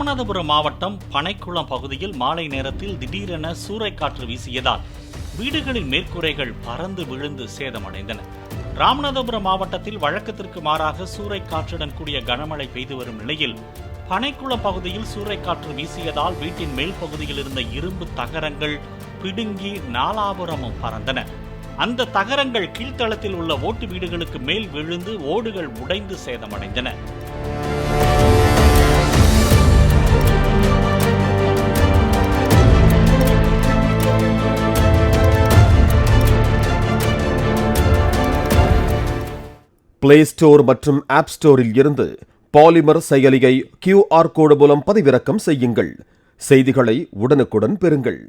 ராமநாதபுரம் மாவட்டம் பனைக்குளம் பகுதியில் மாலை நேரத்தில் திடீரென சூறைக்காற்று வீசியதால் வீடுகளின் மேற்கூரைகள் பறந்து விழுந்து சேதமடைந்தன. ராமநாதபுரம் மாவட்டத்தில் வழக்கத்திற்கு மாறாக சூறைக்காற்றுடன் கூடிய கனமழை பெய்து வரும் நிலையில் பனைக்குளம் பகுதியில் சூறைக்காற்று வீசியதால் வீட்டின் மேல் பகுதியில் இருந்த இரும்பு தகரங்கள் பிடுங்கி நாலாபுரமும் பறந்தன. அந்த தகரங்கள் கீழ்த்தளத்தில் உள்ள ஓட்டு வீடுகளுக்கு மேல் விழுந்து ஓடுகள் உடைந்து சேதமடைந்தன. பிளே ஸ்டோர் மற்றும் ஆப் ஸ்டோரில் இருந்து பாலிமர் செயலியை QR கோடு மூலம் பதிவிறக்கம் செய்யுங்கள். செய்திகளை உடனுக்குடன் பெறுங்கள்.